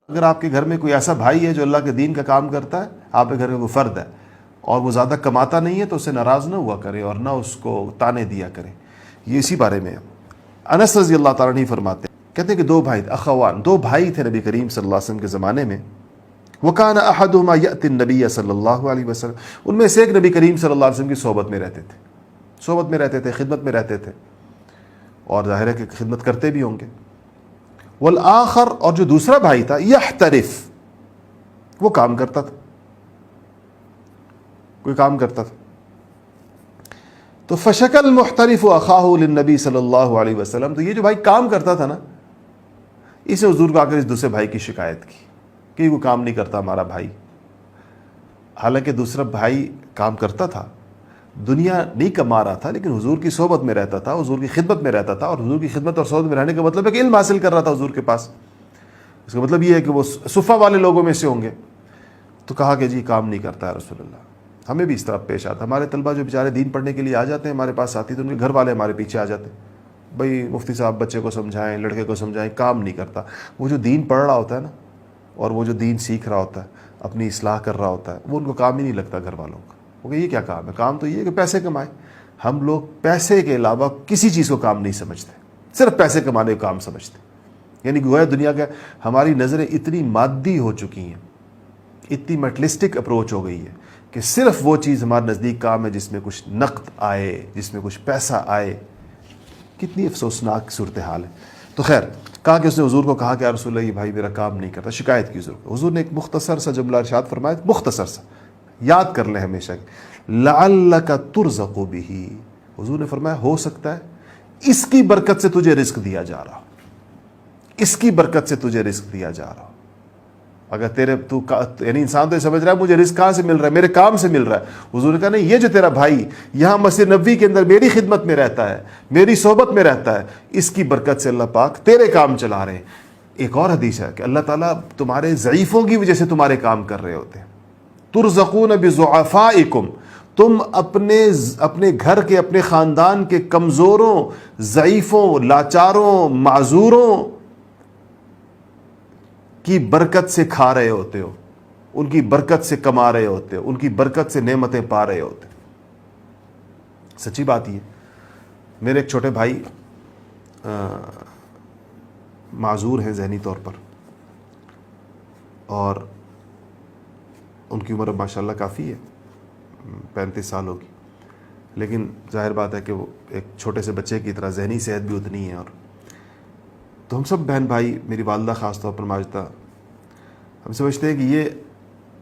اگر آپ کے گھر میں کوئی ایسا بھائی ہے جو اللہ کے دین کا کام کرتا ہے، آپ کے گھر میں کوئی فرد ہے اور وہ زیادہ کماتا نہیں ہے، تو اسے ناراض نہ ہوا کرے اور نہ اس کو تانے دیا کرے. یہ اسی بارے میں انس رضی اللہ تعالیٰ عنہ فرماتے ہیں، کہتے ہیں کہ دو بھائی اخوان، دو بھائی تھے نبی کریم صلی اللہ علیہ وسلم کے زمانے میں. وَكَانَ أَحَدُهُمَا يَأْتِي النَّبِيَّ صلی اللہ علیہ وسلم، ان میں سے ایک نبی کریم صلی اللہ علیہ وسلم کی صحبت میں رہتے تھے، صحبت میں رہتے تھے، خدمت میں رہتے تھے، اور ظاہر ہے کہ خدمت کرتے بھی ہوں گے. والآخر، اور جو دوسرا بھائی تھا، یحترف، وہ کام کرتا تھا، کوئی کام کرتا تھا. تو فشک المحترف اخاہ للنبی صلی اللہ علیہ وسلم، تو یہ جو بھائی کام کرتا تھا نا، اسے حضور کو آ کر اس دوسرے بھائی کی شکایت کی کہ وہ کام نہیں کرتا ہمارا بھائی. حالانکہ دوسرا بھائی کام کرتا تھا، دنیا نہیں کما رہا تھا، لیکن حضور کی صحبت میں رہتا تھا، حضور کی خدمت میں رہتا تھا، اور حضور کی خدمت اور صحبت میں رہنے کا مطلب ہے کہ علم حاصل کر رہا تھا حضور کے پاس. اس کا مطلب یہ ہے کہ وہ صفہ والے لوگوں میں سے ہوں گے. تو کہا کہ جی کام نہیں کرتا ہے رسول اللہ. ہمیں بھی اس طرح پیش آتا، ہمارے طلبہ جو بیچارے دین پڑھنے کے لیے آ جاتے ہیں ہمارے پاس آتی، تو ان کے گھر والے ہمارے پیچھے آ جاتے ہیں، بھائی مفتی صاحب بچے کو سمجھائیں، لڑکے کو سمجھائیں، کام نہیں کرتا. وہ جو دین پڑھ رہا ہوتا ہے نا، اور وہ جو دین سیکھ رہا ہوتا ہے، اپنی اصلاح کر رہا ہوتا ہے، وہ ان کو کام ہی نہیں لگتا گھر والوں کا. وہ کہ یہ کیا کام ہے؟ کام تو یہ ہے کہ پیسے کمائے. ہم لوگ پیسے کے علاوہ کسی چیز کو کام نہیں سمجھتے، صرف پیسے کمانے کو کام سمجھتے. یعنی گویا دنیا کا ہماری نظریں اتنی مادی ہو چکی ہیں، اتنی میٹلسٹک اپروچ ہو گئی ہے کہ صرف وہ چیز ہمارے نزدیک کام ہے جس میں کچھ نقد آئے، جس میں کچھ پیسہ آئے. کتنی افسوسناک صورتحال ہے. تو خیر، کہا کہ اس نے حضور کو کہا کہ یا رسول اللہ یہ بھائی میرا کام نہیں کرتا، شکایت کی حضور کو. حضور نے ایک مختصر سا جملہ ارشاد فرمایا، مختصر سا، یاد کر لیں ہمیشہ، لعلک ترزق بہ. حضور نے فرمایا ہو سکتا ہے اس کی برکت سے تجھے رزق دیا جا رہا، اس کی برکت سے تجھے رزق دیا جا رہا. اگر یعنی انسان تو یہ سمجھ رہا ہے مجھے رزق کہاں سے مل رہا ہے، میرے کام سے مل رہا ہے. حضور نے کہا نہیں، یہ جو تیرا بھائی یہاں مسجد نبوی کے اندر میری خدمت میں رہتا ہے، میری صحبت میں رہتا ہے، اس کی برکت سے اللہ پاک تیرے کام چلا رہے ہیں. ایک اور حدیث ہے کہ اللہ تعالیٰ تمہارے ضعیفوں کی وجہ سے تمہارے کام کر رہے ہوتے ہیں. ترزقون بضعفائکم، تم اپنے گھر کے، اپنے خاندان کے کمزوروں، ضعیفوں، لاچاروں، معذوروں کی برکت سے کھا رہے ہوتے ہو، ان کی برکت سے کما رہے ہوتے ہو، ان کی برکت سے نعمتیں پا رہے ہوتے. سچی بات یہ، میرے ایک چھوٹے بھائی معذور ہیں ذہنی طور پر، اور ان کی عمر ماشاءاللہ کافی ہے، 35 سال ہوگی، لیکن ظاہر بات ہے کہ وہ ایک چھوٹے سے بچے کی طرح ذہنی صحت بھی اتنی ہے. اور تو ہم سب بہن بھائی، میری والدہ خاص طور پر ماجدہ، ہم سمجھتے ہیں کہ یہ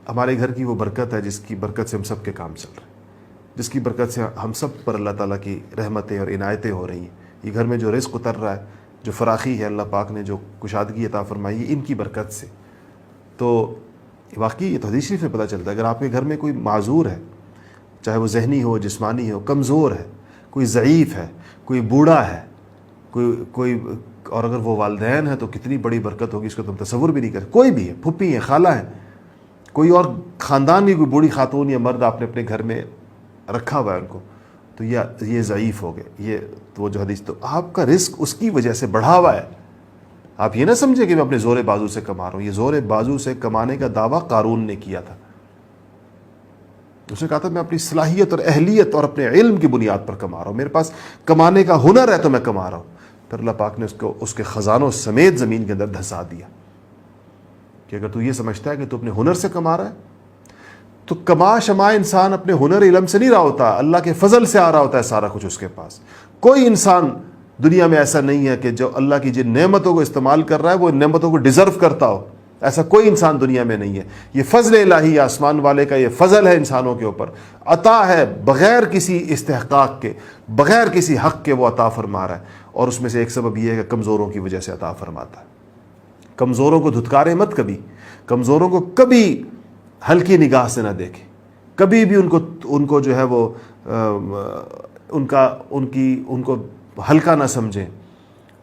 ہمارے گھر کی وہ برکت ہے جس کی برکت سے ہم سب کے کام چل رہے ہیں، جس کی برکت سے ہم سب پر اللہ تعالیٰ کی رحمتیں اور عنایتیں ہو رہی ہیں. یہ گھر میں جو رزق اتر رہا ہے، جو فراخی ہے، اللہ پاک نے جو کشادگی عطا فرمائی ہے ان کی برکت سے. تو واقعی یہ تو حدیث شریف میں پتہ چلتا ہے، اگر آپ کے گھر میں کوئی معذور ہے، چاہے وہ ذہنی ہو، جسمانی ہو، کمزور ہے، کوئی ضعیف ہے، کوئی بوڑھا ہے، کوئی اور اگر وہ والدین ہیں تو کتنی بڑی برکت ہوگی، اس کو تم تصور بھی نہیں کر. کوئی بھی ہے، پھپھی ہیں، خالہ ہیں، کوئی اور خاندان کی کوئی بوڑھی خاتون یا مرد آپ نے اپنے گھر میں رکھا ہوا ہے ان کو، تو یہ ضعیف ہو گئے. یہ تو وہ جو حدیث، تو آپ کا رزق اس کی وجہ سے بڑھا ہوا ہے. آپ یہ نہ سمجھے کہ میں اپنے زور بازو سے کما رہا ہوں. یہ زور بازو سے کمانے کا دعویٰ قارون نے کیا تھا. اس نے کہا تھا میں اپنی صلاحیت اور اہلیت اور اپنے علم کی بنیاد پر کما رہا ہوں، میرے پاس کمانے کا ہنر ہے تو میں کما رہا ہوں. پھر اللہ پاک نے اس کے خزانوں سمیت زمین کے اندر دھسا دیا کہ اگر تو یہ سمجھتا ہے کہ تو اپنے ہنر سے کما رہا ہے، تو کما شما انسان اپنے ہنر علم سے نہیں رہا ہوتا، اللہ کے فضل سے آ رہا ہوتا ہے سارا کچھ اس کے پاس. کوئی انسان دنیا میں ایسا نہیں ہے کہ جو اللہ کی جن نعمتوں کو استعمال کر رہا ہے وہ ان نعمتوں کو ڈیزرو کرتا ہو. ایسا کوئی انسان دنیا میں نہیں ہے. یہ فضل الہی، آسمان والے کا یہ فضل ہے انسانوں کے اوپر، عطا ہے بغیر کسی استحقاق کے، بغیر کسی حق کے وہ عطا فرما رہا ہے. اور اس میں سے ایک سبب یہ ہے کہ کمزوروں کی وجہ سے عطا فرماتا ہے. کمزوروں کو دھتکارے مت کبھی، کمزوروں کو کبھی ہلکی نگاہ سے نہ دیکھیں، کبھی بھی ان کو جو ہے وہ ان کو ہلکا نہ سمجھیں،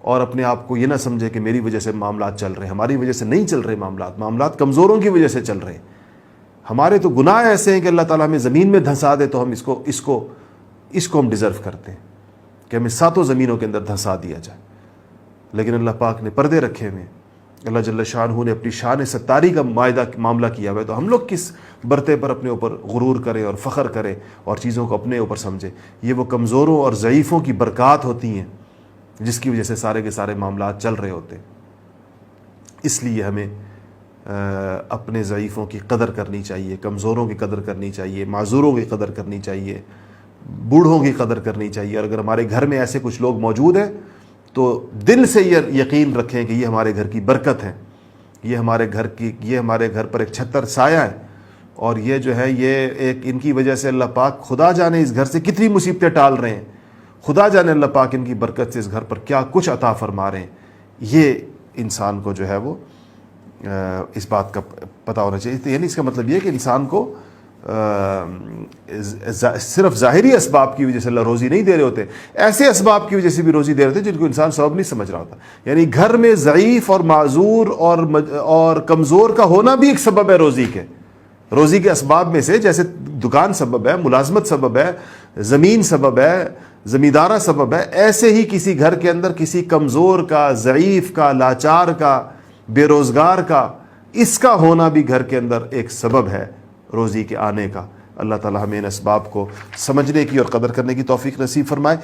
اور اپنے آپ کو یہ نہ سمجھے کہ میری وجہ سے معاملات چل رہے ہیں. ہماری وجہ سے نہیں چل رہے معاملات کمزوروں کی وجہ سے چل رہے ہیں. ہمارے تو گناہ ایسے ہیں کہ اللہ تعالیٰ ہمیں زمین میں دھنسا دے تو ہم اس کو ہم ڈیزرو کرتے ہیں کہ ہمیں 7 زمینوں کے اندر دھنسا دیا جائے. لیکن اللہ پاک نے پردے رکھے ہوئے، اللہ جل شانہ نے اپنی شان ستاری کا معاملہ کیا ہوا ہے، تو ہم لوگ کس برتے پر اپنے اوپر غرور کریں اور فخر کریں اور چیزوں کو اپنے اوپر سمجھیں؟ یہ وہ کمزوروں اور ضعیفوں کی برکات ہوتی ہیں جس کی وجہ سے سارے کے سارے معاملات چل رہے ہوتے ہیں۔ اس لیے ہمیں اپنے ضعیفوں کی قدر کرنی چاہیے، کمزوروں کی قدر کرنی چاہیے، معذوروں کی قدر کرنی چاہیے، بوڑھوں کی قدر کرنی چاہیے۔ اور اگر ہمارے گھر میں ایسے کچھ لوگ موجود ہیں تو دل سے یہ یقین رکھیں کہ یہ ہمارے گھر کی برکت ہے، یہ ہمارے گھر پر ایک چھتر سایہ ہے، اور یہ جو ہے یہ ایک ان کی وجہ سے اللہ پاک خدا جانے اس گھر سے کتنی مصیبتیں ٹال رہے ہیں، خدا جانے اللہ پاک ان کی برکت سے اس گھر پر کیا کچھ عطا فرما رہے ہیں۔ یہ انسان کو جو ہے وہ اس بات کا پتہ ہونا چاہیے۔ یعنی اس کا مطلب یہ ہے کہ انسان کو صرف ظاہری اسباب کی وجہ سے اللہ روزی نہیں دے رہے ہوتے، ایسے اسباب کی وجہ سے بھی روزی دے رہے ہوتے جن کو انسان سبب نہیں سمجھ رہا ہوتا۔ یعنی گھر میں ضعیف اور معذور اور کمزور کا ہونا بھی ایک سبب ہے روزی کے اسباب میں سے، جیسے دکان سبب ہے، ملازمت سبب ہے، زمین سبب ہے، زمیندارہ سبب ہے، ایسے ہی کسی گھر کے اندر کسی کمزور کا، ضعیف کا، لاچار کا، بے روزگار کا، اس کا ہونا بھی گھر کے اندر ایک سبب ہے روزی کے آنے کا۔ اللہ تعالی ہمیں ان اسباب کو سمجھنے کی اور قدر کرنے کی توفیق نصیب فرمائے۔